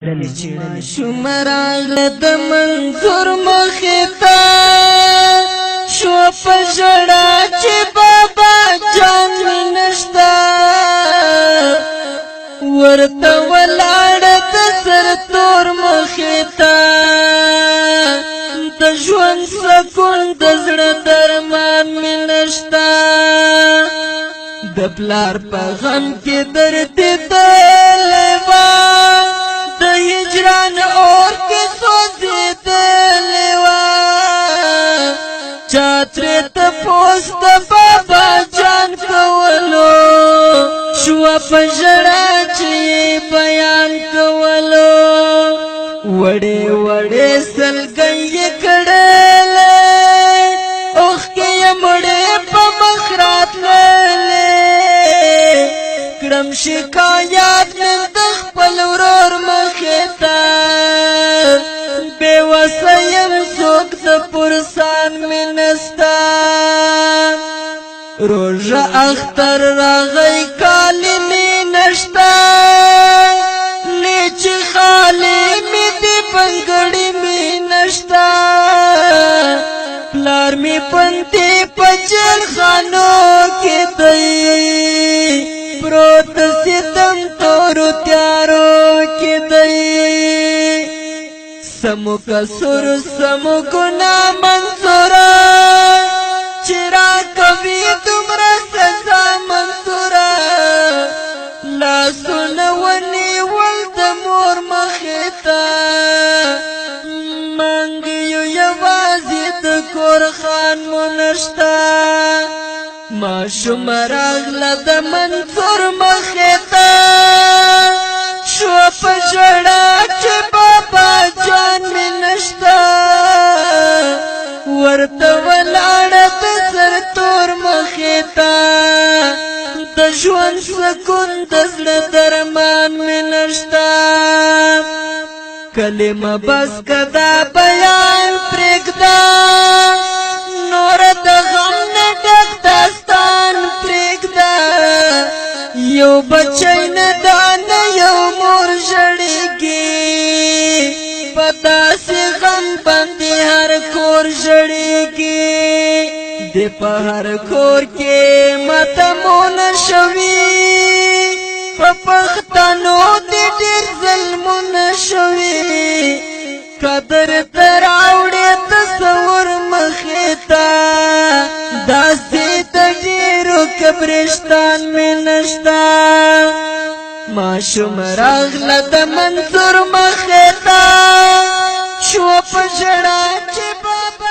ماشوم راغله د منظور مخې ته شو په ژړا چې بابا جان مې نشته ورته ولاړه د سر تور مخې ته د ژوند سکون د زړه درمان مې نشته د پلار په غم کې درد دلی وه د هجران اور کې سوځېدلی وه چا ترې تپوس د بابا جان کولو شوه په ژړا چې یې بیان کولو وړې وړې سلګۍ یې کړلې اوښکې یې مړې په مخ راتللې کړم شکایات مې د خپل ورور مخې ته بې وسه یم څوک د پرسان مې نسته روژه اختر راغی کالي مې نشته نیچې خالي مې دي بنګړي مې نشته پلار مې پنتې په جیل خانو کې دی پروت ستم تورو تیارو کې دی سمو قصور سمو ګناه منصوره چې راکوي دومره سزا منصوره لاسونه ونیول د مور مخې ته منګیو یوازې د کور خان مو نشته ماشوم راغله د منصور مخې ته شو په ژړا چې بابا جان مې نشته ورته ولاړه د سر تور مخې ته د ژوند سکون د زړه درمان مې نشته کلمه بس که دا بیان پرېږده نوره د غم نه ډک داستان پرېږده یو بچی نه دا نه یو مور ژړېږي په داسې غم باندې هر کور ژړېږي د په هر کور کې ماتمونه شوي په پښتنو دې ډېر ظلمونه شوي قدر ته راوړې تصور مخې ته داسې د ډېرو قبرستان مې نشته ماشوم راغله د منصور مخې ته شوه په ژړا چې بابا